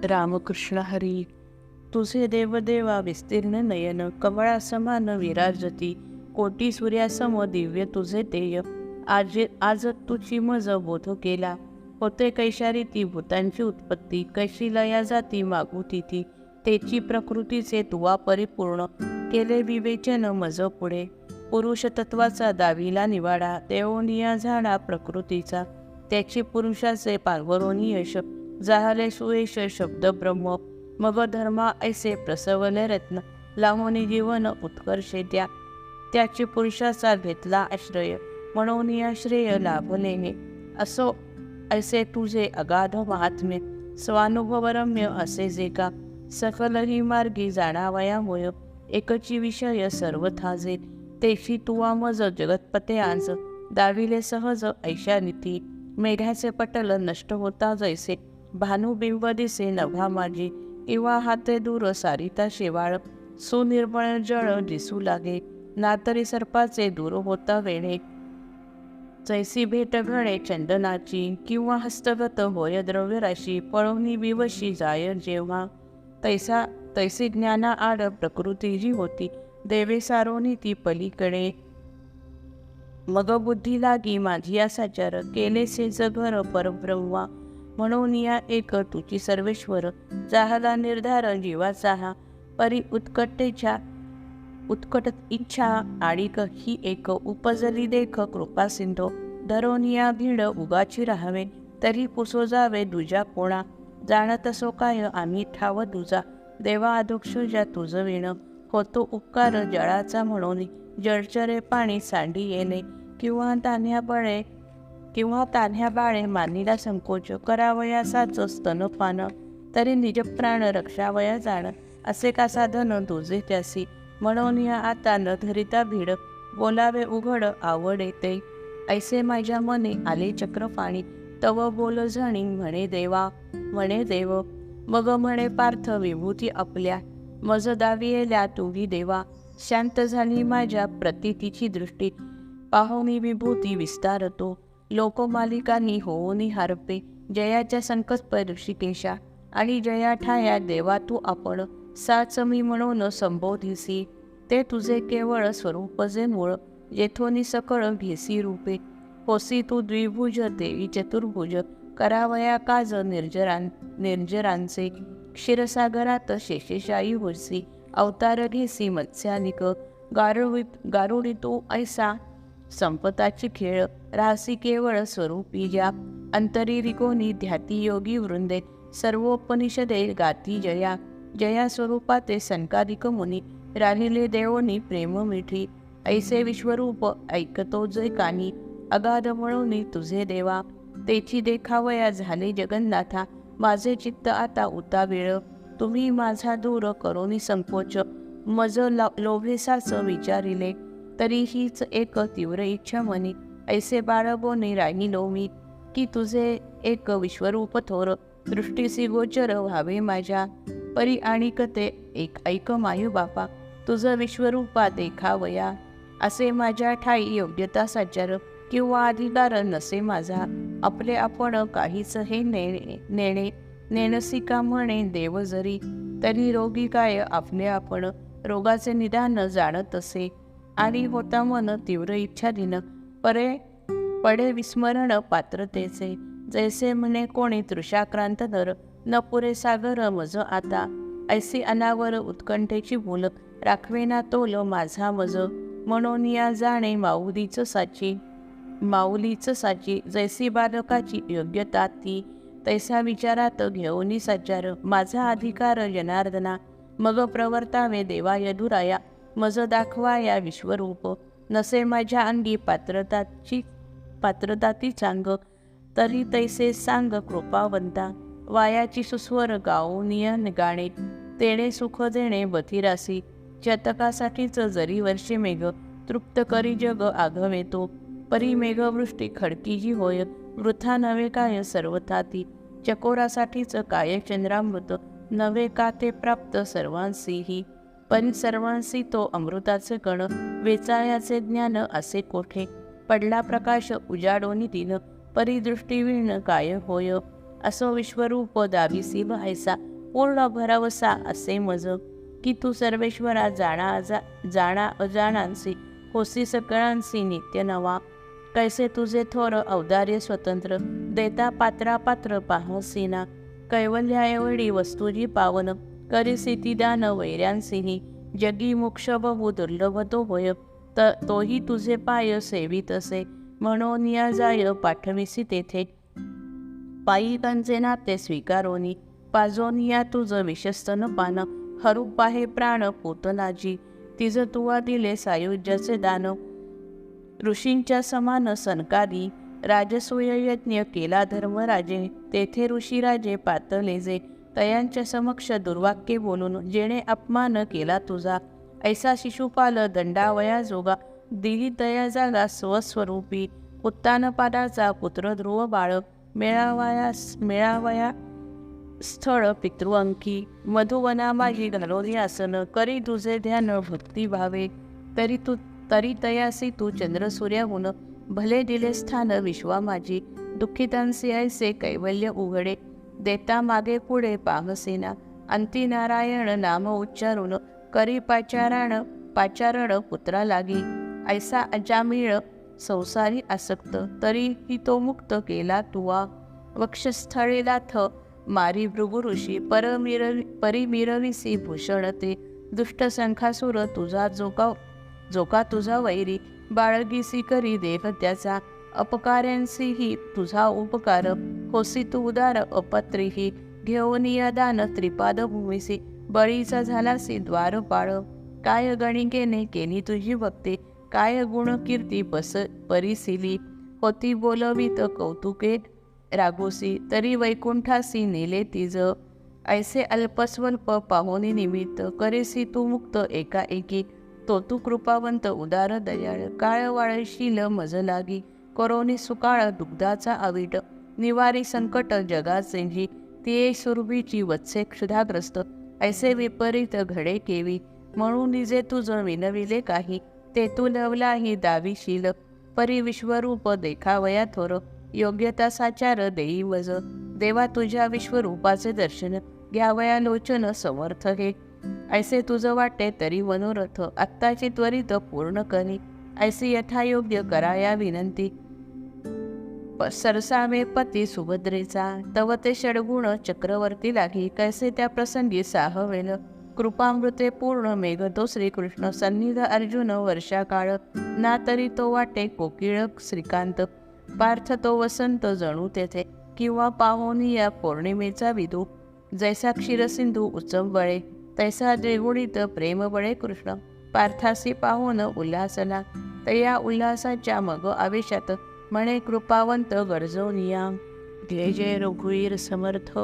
रामकृष्ण हरी. तुझे देवदेवा विस्तीर्ण नयन कमळासमान विराजती. कोटी सूर्यासम दिव्य तुझे तेय. आज तुझी मज बोध केला. होते कैशारी ती भूतांची उत्पत्ती. कैशी लया जाती मागुती ती. तेची प्रकृतीचे तुवा परिपूर्ण. केले विवेचन मज पुढे. पुरुष तत्वाचा दाविला निवाडा. देवनिया झाडा प्रकृतीचा. त्याची पुरुषाचे पार्वरोनी यश. जाहले सुयश शब्द ब्रह्म. मग धर्मा ऐसे प्रसवले रत्न. लाहोनी जीवन उत्कर्षे त्याची पुरुषाचा घेतला आश्रय. म्हणून या श्रेय लाभलेने. असो ऐसे तुझे अगाध महात्म्य. स्वानुभवरम्य असे जे का. सकलही मार्गी जाणावयामुळे. एकची विषय सर्वथा जे. तेशी तुवा मज जगतपते आज. दाविले सहज ऐशा नीती. मेघाचे पटल नष्ट होता जैसे. भानुबिंब दिसे नभा माझी. किंवा हाते दूर सारिता शेवाळ. सुनिर्मळ जळ दिसू लागे. ना तरी सर्पाचे दूर होता वेणे. जैसी भेट घडे चंदनाची. किंवा हस्तगत होय द्रव्यराशी. पळवणी विवशी जाय जेव्हा. तैसी ज्ञाना आड प्रकृती जी होती. देवे सारोनी ती पलीकडे. मग बुद्धी लागी माझी या साचार. केले से जगर परब्रह्मा. म्हणून या एक तुची सर्वेश्वर. जाहला निर्धार जीवाचा हा. परी उत्कट इच्छा आडिक ही एक. उपजली देख कृपा सिंधो. धरोनिया भीड उगाची राहावे. तरी पुसो जावे दुजा कोणा. जाणत सो काय आम्ही ठाव तुझा. देवा अधोक्ष ज्या तुझ विण. होतो उपकार जळाचा म्हणून. जळचरे पाणी सांडी येणे. किंवा तान्ह्या बाळे मानिला संकोच. करावयासाच स्तनपान. तरी निज प्राण रक्षावया जाण. असे का साधन तुझे त्यासी. म्हणून या आता न धरिता भीड. बोलावे उघड आवडे ते. ऐसे माझ्या मने आले चक्रपाणी. तव बोल जणी म्हणे देव. मग म्हणे पार्थ विभूती आपल्या. मज दावियेल्या तुही देवा. शांत झाली माझ्या प्रतितीची दृष्टी. पाहुनी विभूती विस्तारतो. लोकमालिकांनी होऊनी हारपे. जयाच्या संकल्प ऋषिकेशा. आणि जया ठाया देवा तू आपण. साच मी म्हणून संबोधिसी. ते तुझे केवळ स्वरूप जे मूळ. जेथोनी सकळ घेसी रूपे. होसी तू द्विभुज देवी चतुर्भुज. करावया काज निर्जरांचे. क्षीरसागरात शेषशायी होसी. अवतार घेसी मत्स्यानिक. गारुडी तू ऐसा संपताची खेळ. रासी केवळ स्वरूपी ज्या. अंतरी रिकोनी ध्याती योगी वृंदे. सर्वोपनिषदे गाती जया. जया स्वरूपाते संकादिक मुनी. राहिले देवोनी प्रेम मिठी. ऐसे विश्वरूप ऐकतो जे कानी. अगाध म्हणून तुझे देवा. तेची देखावया झाले जगन्नाथा. माझे चित्त आता उतावीळ. तुम्ही माझा दूर करोनी संकोच. मज लोभेसाच विचारिले. तरी हीच एक तीव्र इच्छा मनी. ऐसे बाळगोने राहिलो मी. की तुझे एक विश्वरूप थोर. दृष्टीसी गोचर व्हावे माझ्या. परी आणिक ते एक ऐक मायू बापा. तुझ विश्वरूपा देखावया. असे माझ्या ठाई योग्यता साचार. किंवा अधिकार नसे माझा. आपले आपण काहीच हे नेणसी का म्हणे देव जरी. तरी रोगी काय आपले आपण. रोगाचे निदान जाणत असे. आणि होता मन तीव्र इच्छाधीन. पडे विस्मरण पात्रतेचे. जैसे म्हणे कोणी तृषाक्रांत नर. न पुरे सागर मज आता. ऐसी अनावर उत्कंठेची भूल. राखवेना तोल माझा मज. म्हणून या जाणे माऊलीच साची. जैसी बालकाची योग्यता ती. तैसा विचारात घेऊनी साचार. माझा अधिकार जनार्दना. मग प्रवर्तावे देवा यदुराया. मज दाखवाया विश्वरूप. नसे माझ्या अंगी पात्रताती चांग. तरी तैसे सांग कृपावंता. वायाची सुस्वर गाऊनियन गाणे. तेणे सुख देणे बथिरासी. शतकासाठीच जरी वर्षे मेघ. तृप्त करी जग आघवेतो. परी मेघवृष्टी खडकी जी होय. वृथा नवे काय सर्वथा ती. चकोरासाठीच काय चंद्रामृत. नवे का ते प्राप्त सर्वांसीही. पण सर्वांसी तो अमृताचे कण. वेचायाचे ज्ञान असे कोठे. पडला प्रकाश उजाडोनी दिन. परिदृष्टी विण काय होय. असो विश्वरूप दाविसी ऐसा. पूर्ण भरवसा असे मज की तू सर्वेश्वरा जाणा अजाणांसी होसी सकळांसी नित्य नवा कैसे तुझे थोर औदार्य स्वतंत्र देता पात्रा पात्र पाहसीना कैवल्याएवढी वस्तुजी पावन करीसी ती दान वैऱ्यांसीही जगी मोक्ष बहु दुर्लभ तो होय तोही तुझे पाय सेवित असे म्हणून या जाय पाठविसी तेथे पायिकांचे नाते स्वीकारोनी पाजोनिया तुझं विशस्तन पान हरूप आहे प्राण पोतनाजी तिज तुवा दिले सायुज्याचे दान ऋषींच्या समान सनकादी राजसूय यज्ञ केला धर्मराजे तेथे ऋषीराजे पातले जे तयांच्या समक्ष दुर्वाक्य बोलून जेणे अपमान केला तुझा ऐसा शिशुपाल दंडावया जोगा दिली तया जागा स्वस्वरूपी उत्तानपादाचा पुत्र ध्रुव बाळ मेळावया स्थळ पितृअंकी मधुवना माझी घालोरी आसन करी तुझे ध्यान भक्ती भावे तरी तयासी तू चंद्रसूर्याहून भले दिले स्थान विश्वा माझी दुःखितांसी ऐसे कैवल्य उघडे देता मागे पुढे पाहसेना अंती नारायण नाम उच्चारून करी पाचारण पुत्रा लागी ऐसा अजामिळ संसारी आसक्त तरीही तो मुक्त केला तुवा वक्षस्थळीलाथ मारी भृगु ऋषी परिमिरविसी भूषणते दुष्ट संखासुर तुझा जोका तुझा वैरी बाळगीसी करी देह त्याचा अपकार्यांसीही तुझा उपकार होसी तू उदार अपत्रीही घेऊन या दान त्रिपाद भूमिसी बळीचा झालासी द्वारपाळ काय गणिकेने केली तुझी भक्ती काय गुण कीर्ती परिसिली होती बोलवीत कौतुके रागोसी तरी वैकुंठासी नेले तिज ऐसे अल्पस्वल्प पाहोनी निमित्त करेसी तू मुक्त एकाएकी तो तू कृपावंत उदार दयाळ काळ वाळशील मज लागी करोनी सुकाळ दुग्धाचा अवीट निवारी संकट जगाचेही ती सुरभीची वत्से क्षुधाग्रस्त ऐसे विपरीत घडे केवी म्हणून निजे तुझं विनविले काही ते तू लवलाही दावीशील परी विश्वरूप देखावया थोर योग्यता साचार देई वज देवा तुझ्या विश्वरूपाचे दर्शन घ्यावया लोचन समर्थ हे ऐसे तुझं वाटे तरी मनोरथ आत्ताची त्वरित पूर्ण करी ऐसे यथायोग्य कराया विनंती सरसावे पती सुभद्रेचा तव ते षडगुण चक्रवर्ती लागी कैसे त्या प्रसंगी साहवेल कृपामृते पूर्ण मेघतो श्रीकृष्ण सन्निध अर्जुन वर्षाकाळ ना तरी तो वाटे कोकिळ श्रीकांत पार्थ तो वसंत जणू तेथे किंवा पाहोनी या पौर्णिमेचा विदू जैसा क्षीरसिंधू उचंबळे तैसा द्विगुणित प्रेम बळे कृष्ण पार्थासी पाहोन उल्हासला तया उल्हासाच्या मग आवेशात म्हणे कृपावंत गरजोनिया जय जय रघुवीर समर्थ।